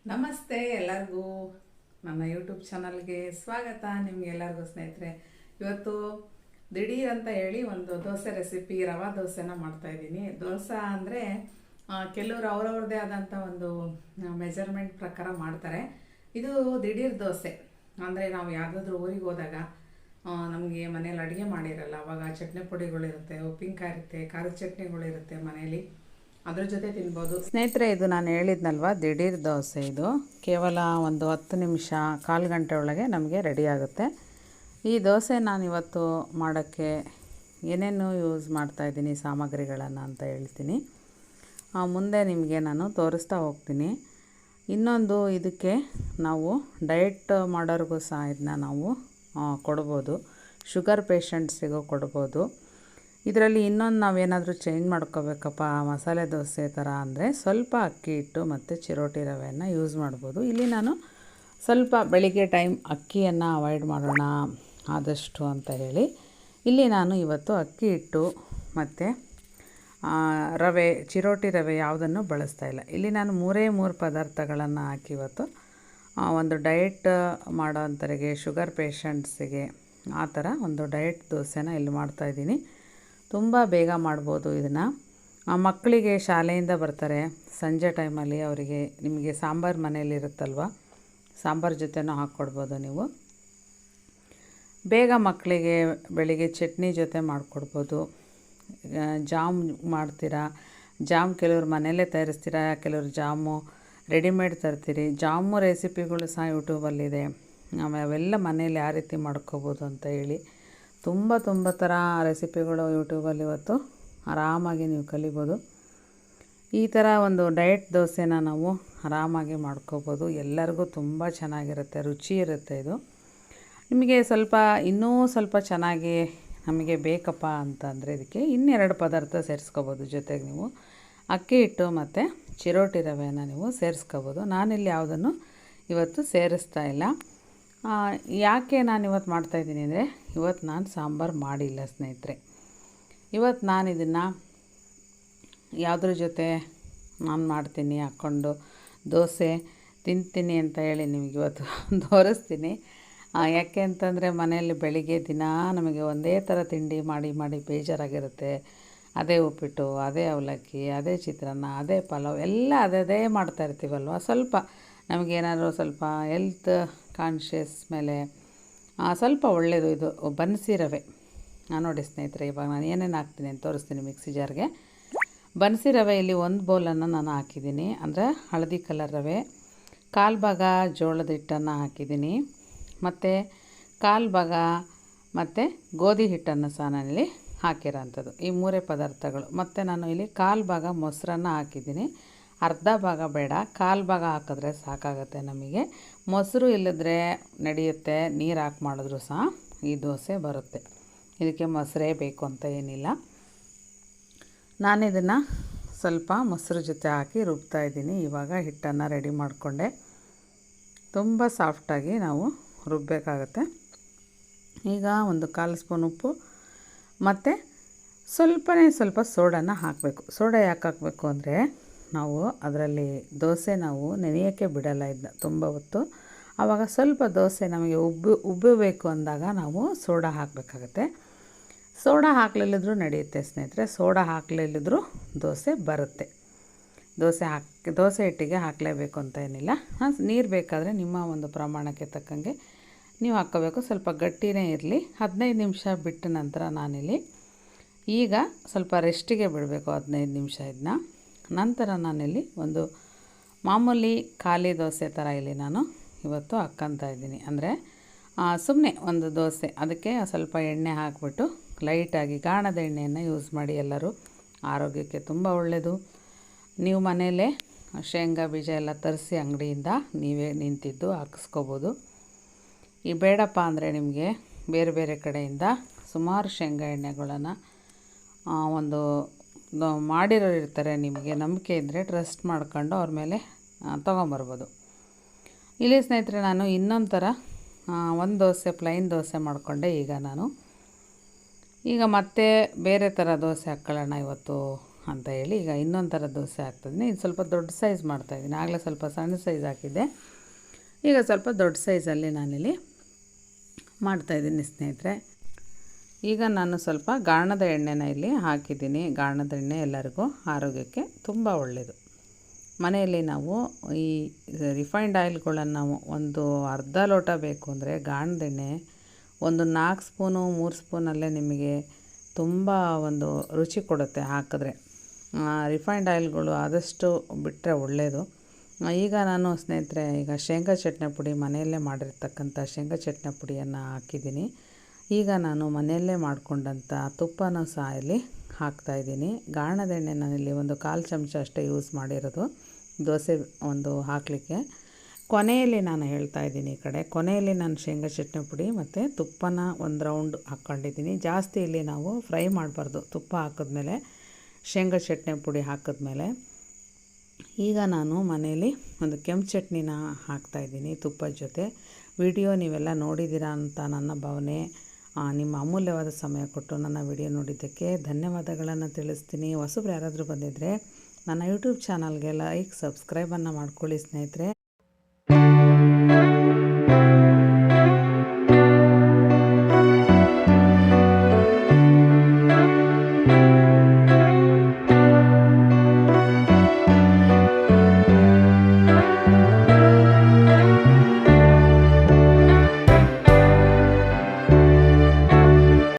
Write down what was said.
ನಮಸ್ತೆ ಎಲ್ಲರಿಗೂ ನನ್ನ ಯೂಟ್ಯೂಬ್ ಚಾನಲ್ಗೆ ಸ್ವಾಗತ. ನಿಮಗೆಲ್ಲರಿಗೂ ಸ್ನೇಹಿತರೆ, ಇವತ್ತು ದಿಢೀರ್ ಅಂತ ಹೇಳಿ ಒಂದು ದೋಸೆ ರೆಸಿಪಿ, ರವಾ ದೋಸೆನ ಮಾಡ್ತಾಯಿದ್ದೀನಿ. ದೋಸೆ ಅಂದರೆ ಕೆಲವರು ಅವರವ್ರದ್ದೇ ಆದಂಥ ಒಂದು ಮೆಜರ್ಮೆಂಟ್ ಪ್ರಕಾರ ಮಾಡ್ತಾರೆ. ಇದು ದಿಢೀರ್ ದೋಸೆ ಅಂದರೆ ನಾವು ಯಾವುದಾದ್ರೂ ಊರಿಗೆ ಹೋದಾಗ ನಮಗೆ ಮನೇಲಿ ಅಡುಗೆ ಮಾಡಿರಲ್ಲ, ಅವಾಗ ಚಟ್ನಿ ಪುಡಿಗಳಿರುತ್ತೆ, ಉಪ್ಪಿನಕಾಯಿ ಇರುತ್ತೆ, ಖಾರದ ಚಟ್ನಿಗಳಿರುತ್ತೆ ಮನೇಲಿ, ಅದ್ರ ಜೊತೆ ತಿನ್ಬೋದು. ಸ್ನೇಹಿತರೆ, ಇದು ನಾನು ಹೇಳಿದ್ನಲ್ವ ದಿಢೀರ್ ದೋಸೆ, ಇದು ಕೇವಲ ಒಂದು 10 ನಿಮಿಷ, ಕಾಲು ಗಂಟೆ ಒಳಗೆ ನಮಗೆ ರೆಡಿ ಆಗುತ್ತೆ. ಈ ದೋಸೆ ನಾನು ಇವತ್ತು ಮಾಡೋಕ್ಕೆ ಏನೇನು ಯೂಸ್ ಮಾಡ್ತಾಯಿದ್ದೀನಿ ಸಾಮಗ್ರಿಗಳನ್ನು ಅಂತ ಹೇಳ್ತೀನಿ. ಮುಂದೆ ನಿಮಗೆ ನಾನು ತೋರಿಸ್ತಾ ಹೋಗ್ತೀನಿ. ಇನ್ನೊಂದು, ಇದಕ್ಕೆ ನಾವು ಡಯಟ್ ಮಾಡೋರಿಗೂ ಸಹ ಇದನ್ನ ನಾವು ಕೊಡ್ಬೋದು, ಶುಗರ್ ಪೇಷಂಟ್ಸಿಗೂ ಕೊಡ್ಬೋದು. ಇದರಲ್ಲಿ ಇನ್ನೊಂದು ನಾವೇನಾದರೂ ಚೇಂಜ್ ಮಾಡ್ಕೋಬೇಕಪ್ಪ ಮಸಾಲೆ ದೋಸೆ ಥರ ಅಂದರೆ ಸ್ವಲ್ಪ ಅಕ್ಕಿ ಹಿಟ್ಟು ಮತ್ತು ಚಿರೋಟಿ ರವೆಯನ್ನು ಯೂಸ್ ಮಾಡ್ಬೋದು. ಇಲ್ಲಿ ನಾನು ಸ್ವಲ್ಪ ಬೆಳಿಗ್ಗೆ ಟೈಮ್ ಅಕ್ಕಿಯನ್ನು ಅವಾಯ್ಡ್ ಮಾಡೋಣ ಆದಷ್ಟು ಅಂತ ಹೇಳಿ ಇಲ್ಲಿ ನಾನು ಇವತ್ತು ಅಕ್ಕಿ ಹಿಟ್ಟು ಮತ್ತು ರವೆ, ಚಿರೋಟಿ ರವೆ ಯಾವುದನ್ನು ಬಳಸ್ತಾ ಇಲ್ಲ. ಇಲ್ಲಿ ನಾನು 3 ಪದಾರ್ಥಗಳನ್ನು ಹಾಕಿ ಇವತ್ತು ಒಂದು ಡಯಟ್ ಮಾಡೋ ಅಂಥವರಿಗೆ, ಶುಗರ್ ಪೇಷಂಟ್ಸಿಗೆ ಆ ಥರ ಒಂದು ಡಯಟ್ ದೋಸೆನ ಇಲ್ಲಿ ಮಾಡ್ತಾಯಿದ್ದೀನಿ. ತುಂಬ ಬೇಗ ಮಾಡ್ಬೋದು ಇದನ್ನು. ಮಕ್ಕಳಿಗೆ ಶಾಲೆಯಿಂದ ಬರ್ತಾರೆ ಸಂಜೆ ಟೈಮಲ್ಲಿ, ಅವರಿಗೆ ನಿಮಗೆ ಸಾಂಬಾರು ಮನೇಲಿರುತ್ತಲ್ವ, ಸಾಂಬಾರು ಜೊತೆನೂ ಹಾಕ್ಕೊಡ್ಬೋದು ನೀವು. ಬೇಗ ಮಕ್ಕಳಿಗೆ ಬೆಳಿಗ್ಗೆ ಚಟ್ನಿ ಜೊತೆ ಮಾಡಿಕೊಡ್ಬೋದು. ಜಾಮ್ ಮಾಡ್ತೀರಾ, ಜಾಮ್ ಕೆಲವರು ಮನೆಯಲ್ಲೇ ತಯಾರಿಸ್ತೀರಾ, ಕೆಲವರು ಜಾಮು ರೆಡಿಮೇಡ್ ತರ್ತೀರಿ. ಜಾಮು ರೆಸಿಪಿಗಳು ಸಹ ಯೂಟ್ಯೂಬಲ್ಲಿದೆ, ಅವೆಲ್ಲ ಮನೇಲಿ ಯಾವ ರೀತಿ ಮಾಡ್ಕೋಬೋದು ಅಂತ ಹೇಳಿ ತುಂಬ ಥರ ರೆಸಿಪಿಗಳು ಯೂಟ್ಯೂಬಲ್ಲಿ ಇವತ್ತು ಆರಾಮಾಗಿ ನೀವು ಕಲಿಬೋದು. ಈ ಥರ ಒಂದು ಡಯಟ್ ದೋಸೆನ ನಾವು ಆರಾಮಾಗಿ ಮಾಡ್ಕೋಬೋದು. ಎಲ್ಲರಿಗೂ ತುಂಬ ಚೆನ್ನಾಗಿರುತ್ತೆ, ರುಚಿ ಇರುತ್ತೆ. ಇದು ನಿಮಗೆ ಇನ್ನೂ ಸ್ವಲ್ಪ ಚೆನ್ನಾಗಿ ನಮಗೆ ಬೇಕಪ್ಪ ಅಂತಂದರೆ ಇದಕ್ಕೆ 2 ಪದಾರ್ಥ ಸೇರಿಸ್ಕೋಬೋದು. ಜೊತೆಗೆ ನೀವು ಅಕ್ಕಿ ಹಿಟ್ಟು ಮತ್ತು ಚಿರೋಟಿ ರವೆಯನ್ನು ನೀವು ಸೇರಿಸ್ಕೋಬೋದು. ನಾನಿಲ್ಲಿ ಯಾವುದನ್ನು ಇವತ್ತು ಸೇರಿಸ್ತಾ ಇಲ್ಲ. ಯಾಕೆ ನಾನು ಇವತ್ತು ಮಾಡ್ತಾಯಿದ್ದೀನಿ ಅಂದರೆ, ಇವತ್ತು ನಾನು ಸಾಂಬಾರು ಮಾಡಿಲ್ಲ ಸ್ನೇಹಿತರೆ. ಇವತ್ತು ನಾನು ಇದನ್ನು ಯಾವುದ್ರ ಜೊತೆ ನಾನು ಮಾಡ್ತೀನಿ ಹಾಕ್ಕೊಂಡು ದೋಸೆ ತಿಂತೀನಿ ಅಂತ ಹೇಳಿ ನಿಮಗೆ ಇವತ್ತು ತೋರಿಸ್ತೀನಿ. ಯಾಕೆ ಅಂತಂದರೆ ಮನೆಯಲ್ಲಿ ಬೆಳಿಗ್ಗೆ ದಿನ ನಮಗೆ ಒಂದೇ ಥರ ತಿಂಡಿ ಮಾಡಿ ಬೇಜಾರಾಗಿರುತ್ತೆ. ಅದೇ ಉಪ್ಪಿಟ್ಟು, ಅದೇ ಅವಲಕ್ಕಿ, ಅದೇ ಚಿತ್ರಾನ್ನ, ಅದೇ ಪಲಾವ್, ಎಲ್ಲ ಅದೇ ಮಾಡ್ತಾಯಿರ್ತೀವಲ್ವ. ಸ್ವಲ್ಪ ನಮಗೇನಾದ್ರು ಸ್ವಲ್ಪ ಹೆಲ್ತ್ ಕಾನ್ಷಿಯಸ್ ಮೇಲೆ ಸ್ವಲ್ಪ ಒಳ್ಳೆಯದು ಇದು ಬನ್ಸಿ ರವೆ. ನೋಡಿ ಸ್ನೇಹಿತರೆ, ಇವಾಗ ನಾನು ಏನೇನು ಹಾಕ್ತೀನಿ ಅಂತ ತೋರಿಸ್ತೀನಿ. ಮಿಕ್ಸಿ ಜಾರ್ಗೆ ಬನ್ಸಿ ರವೆ ಇಲ್ಲಿ 1 ಬೌಲನ್ನು ನಾನು ಹಾಕಿದ್ದೀನಿ, ಅಂದರೆ ಹಳದಿ ಕಲರ್ ರವೆ. 1/4 ಭಾಗ ಜೋಳದ ಹಿಟ್ಟನ್ನು ಹಾಕಿದ್ದೀನಿ, ಮತ್ತು 1/4 ಭಾಗ ಮತ್ತು ಗೋಧಿ ಹಿಟ್ಟನ್ನು ಸಹ ನಾನಿಲ್ಲಿ ಹಾಕಿರೋಂಥದ್ದು. ಈ 3 ಪದಾರ್ಥಗಳು. ಮತ್ತು ನಾನು ಇಲ್ಲಿ 1/4 ಭಾಗ ಮೊಸರನ್ನು ಹಾಕಿದ್ದೀನಿ. ಅರ್ಧ ಭಾಗ ಬೇಡ, 1/4 ಭಾಗ ಹಾಕಿದ್ರೆ ಸಾಕಾಗುತ್ತೆ ನಮಗೆ. ಮೊಸರು ಇಲ್ಲದ್ರೆ ನಡೆಯುತ್ತೆ, ನೀರು ಹಾಕಿ ಮಾಡಿದ್ರೂ ಸಹ ಈ ದೋಸೆ ಬರುತ್ತೆ. ಇದಕ್ಕೆ ಮೊಸರೇ ಬೇಕು ಅಂತ ಏನಿಲ್ಲ. ನಾನಿದನ್ನು ಸ್ವಲ್ಪ ಮೊಸರು ಜೊತೆ ಹಾಕಿ ರುಬ್ತಾಯಿದ್ದೀನಿ. ಇವಾಗ ಹಿಟ್ಟನ್ನು ರೆಡಿ ಮಾಡಿಕೊಂಡೆ. ತುಂಬ ಸಾಫ್ಟಾಗಿ ನಾವು ರುಬ್ಬಬೇಕಾಗತ್ತೆ. ಈಗ ಒಂದು 1/4 ಸ್ಪೂನ್ ಉಪ್ಪು ಮತ್ತು ಸ್ವಲ್ಪ ಸೋಡಾನ ಹಾಕಬೇಕು. ಸೋಡಾ ಯಾಕೆ ಹಾಕಬೇಕು ಅಂದರೆ, ನಾವು ಅದರಲ್ಲಿ ದೋಸೆ ನಾವು ನೆನೆಯೋಕ್ಕೆ ಬಿಡಲ್ಲ ಇದನ್ನ ತುಂಬ ಹೊತ್ತು. ಆವಾಗ ಸ್ವಲ್ಪ ದೋಸೆ ನಮಗೆ ಉಬ್ಬಬೇಕು ಅಂದಾಗ ನಾವು ಸೋಡಾ ಹಾಕಬೇಕಾಗತ್ತೆ. ಸೋಡಾ ಹಾಕಲಿಲ್ಲದ್ರೂ ನಡೆಯುತ್ತೆ ಸ್ನೇಹಿತರೆ, ಸೋಡಾ ಹಾಕಲಿಲ್ಲದ್ರೂ ದೋಸೆ ಬರುತ್ತೆ. ದೋಸೆ ಹಿಟ್ಟಿಗೆ ಹಾಕಲೇಬೇಕು ಅಂತ ಏನಿಲ್ಲ. ನೀರು ಬೇಕಾದರೆ ನಿಮ್ಮ ಒಂದು ಪ್ರಮಾಣಕ್ಕೆ ತಕ್ಕಂಗೆ ನೀವು ಹಾಕ್ಕೋಬೇಕು. ಸ್ವಲ್ಪ ಗಟ್ಟಿನೇ ಇರಲಿ. 15 ನಿಮಿಷ ಬಿಟ್ಟ ನಂತರ ನಾನಿಲ್ಲಿ ಈಗ ಸ್ವಲ್ಪ ರೆಸ್ಟಿಗೆ ಬಿಡಬೇಕು 15 ನಿಮಿಷ ಇದನ್ನ. ನಂತರ ನಾನಿಲ್ಲಿ ಒಂದು ಮಾಮೂಲಿ ಖಾಲಿ ದೋಸೆ ಥರ ಇಲ್ಲಿ ನಾನು ಇವತ್ತು ಹಾಕ್ಕೊತಾ ಇದ್ದೀನಿ. ಅಂದರೆ ಸುಮ್ಮನೆ ಒಂದು ದೋಸೆ, ಅದಕ್ಕೆ ಸ್ವಲ್ಪ ಎಣ್ಣೆ ಹಾಕಿಬಿಟ್ಟು ಲೈಟಾಗಿ ಗಾಣದ ಎಣ್ಣೆಯನ್ನು ಯೂಸ್ ಮಾಡಿ. ಎಲ್ಲರೂ ಆರೋಗ್ಯಕ್ಕೆ ತುಂಬ ಒಳ್ಳೆಯದು. ನೀವು ಮನೆಯಲ್ಲೇ ಶೇಂಗಾ ಬೀಜ ಎಲ್ಲ ತರಿಸಿ ಅಂಗಡಿಯಿಂದ ನೀವೇ ನಿಂತಿದ್ದು ಹಾಕಿಸ್ಕೋಬೋದು. ಈ ಬೇಡಪ್ಪ ಅಂದರೆ ನಿಮಗೆ ಬೇರೆ ಕಡೆಯಿಂದ ಸುಮಾರು ಶೇಂಗಾ ಎಣ್ಣೆಗಳನ್ನು ಒಂದು ಮಾಡಿರೋರು ಇರ್ತಾರೆ. ನಿಮಗೆ ನಂಬಿಕೆ ಇದ್ದರೆ ಟ್ರಸ್ಟ್ ಮಾಡ್ಕೊಂಡು ಅವ್ರ ಮೇಲೆ ತೊಗೊಂಬರ್ಬೋದು. ಇಲ್ಲಿ ಸ್ನೇಹಿತರೆ, ನಾನು ಇನ್ನೊಂದು ಥರ ಒಂದು ದೋಸೆ ಪ್ಲೈನ್ ದೋಸೆ ಮಾಡಿಕೊಂಡೆ. ಈಗ ಮತ್ತೆ ಬೇರೆ ಥರ ದೋಸೆ ಹಾಕ್ಕೊಳ್ಳೋಣ ಇವತ್ತು ಅಂತ ಹೇಳಿ ಈಗ ಇನ್ನೊಂದು ಥರ ದೋಸೆ ಹಾಕ್ತಿದ್ದೀನಿ. ಇದು ಸ್ವಲ್ಪ ದೊಡ್ಡ ಸೈಜ್ ಮಾಡ್ತಾಯಿದ್ದೀನಿ. ಆಗಲೇ ಸ್ವಲ್ಪ ಸಣ್ಣ ಸೈಜ್ ಹಾಕಿದ್ದೆ, ಈಗ ಸ್ವಲ್ಪ ದೊಡ್ಡ ಸೈಜಲ್ಲಿ ನಾನಿಲ್ಲಿ ಮಾಡ್ತಾಯಿದ್ದೀನಿ ಸ್ನೇಹಿತರೆ. ಈಗ ನಾನು ಸ್ವಲ್ಪ ಗಾಣದ ಎಣ್ಣೆನ ಇಲ್ಲಿ ಹಾಕಿದ್ದೀನಿ. ಗಾಣದ ಎಣ್ಣೆ ಎಲ್ಲರಿಗೂ ಆರೋಗ್ಯಕ್ಕೆ ತುಂಬ ಒಳ್ಳೆಯದು. ಮನೆಯಲ್ಲಿ ನಾವು ಈ ರಿಫೈನ್ಡ್ ಆಯಿಲ್ಗಳನ್ನು ನಾವು ಒಂದು ಅರ್ಧ ಲೋಟ ಬೇಕು ಅಂದರೆ ಗಾಣದ ಎಣ್ಣೆ ಒಂದು 4 ಸ್ಪೂನು 3 ಸ್ಪೂನಲ್ಲೇ ನಿಮಗೆ ತುಂಬ ಒಂದು ರುಚಿ ಕೊಡುತ್ತೆ ಹಾಕಿದ್ರೆ. ರಿಫೈನ್ಡ್ ಆಯಿಲ್ಗಳು ಆದಷ್ಟು ಬಿಟ್ಟರೆ ಒಳ್ಳೆಯದು. ಈಗ ನಾನು ಸ್ನೇಹಿತರೆ ಈಗ ಶೇಂಗಾ ಚಟ್ನಿ ಪುಡಿ ಮನೆಯಲ್ಲೇ ಮಾಡಿರ್ತಕ್ಕಂಥ ಶೇಂಗಾ ಚಟ್ನಿ ಪುಡಿಯನ್ನು ಹಾಕಿದ್ದೀನಿ. ಈಗ ನಾನು ಮನೆಯಲ್ಲೇ ಮಾಡಿಕೊಂಡಂಥ ತುಪ್ಪನೂ ಸಹ ಇಲ್ಲಿ ಹಾಕ್ತಾಯಿದ್ದೀನಿ. ಗಾಣದ ಎಣ್ಣೆ ನಾನಿಲ್ಲಿ ಒಂದು 1/4 ಚಮಚ ಅಷ್ಟೇ ಯೂಸ್ ಮಾಡಿರೋದು ದೋಸೆ ಒಂದು ಹಾಕಲಿಕ್ಕೆ. ಕೊನೆಯಲ್ಲಿ ನಾನು ಹೇಳ್ತಾಯಿದ್ದೀನಿ, ಈ ಕಡೆ ಕೊನೆಯಲ್ಲಿ ನಾನು ಶೇಂಗಾ ಚಟ್ನಿ ಪುಡಿ ಮತ್ತು ತುಪ್ಪನ ಒಂದು ರೌಂಡ್ ಹಾಕ್ಕೊಂಡಿದ್ದೀನಿ. ಜಾಸ್ತಿ ಇಲ್ಲಿ ನಾವು ಫ್ರೈ ಮಾಡಬಾರ್ದು ತುಪ್ಪ ಹಾಕಿದ್ಮೇಲೆ, ಶೇಂಗಾ ಚಟ್ನಿ ಪುಡಿ ಹಾಕಿದ್ಮೇಲೆ. ಈಗ ನಾನು ಮನೇಲಿ ಒಂದು ಕೆಂಪು ಚಟ್ನಿನ ಹಾಕ್ತಾಯಿದ್ದೀನಿ ತುಪ್ಪದ ಜೊತೆ. ವಿಡಿಯೋ ನೀವೆಲ್ಲ ನೋಡಿದ್ದೀರಾ ಅಂತ ನನ್ನ ಭಾವನೆ. ನಿಮ್ಮ ಅಮೂಲ್ಯವಾದ ಸಮಯ ಕೊಟ್ಟು ನನ್ನ ವಿಡಿಯೋ ನೋಡಿದ್ದಕ್ಕೆ ಧನ್ಯವಾದಗಳನ್ನು ತಿಳಿಸ್ತೀನಿ. ಹೊಸಬ್ರು ಯಾರಾದರೂ ಬಂದಿದ್ದರೆ ನನ್ನ ಯೂಟ್ಯೂಬ್ ಚಾನಲ್ಗೆ ಲೈಕ್ ಸಬ್ಸ್ಕ್ರೈಬನ್ನು ಮಾಡ್ಕೊಳ್ಳಿ ಸ್ನೇಹಿತರೆ.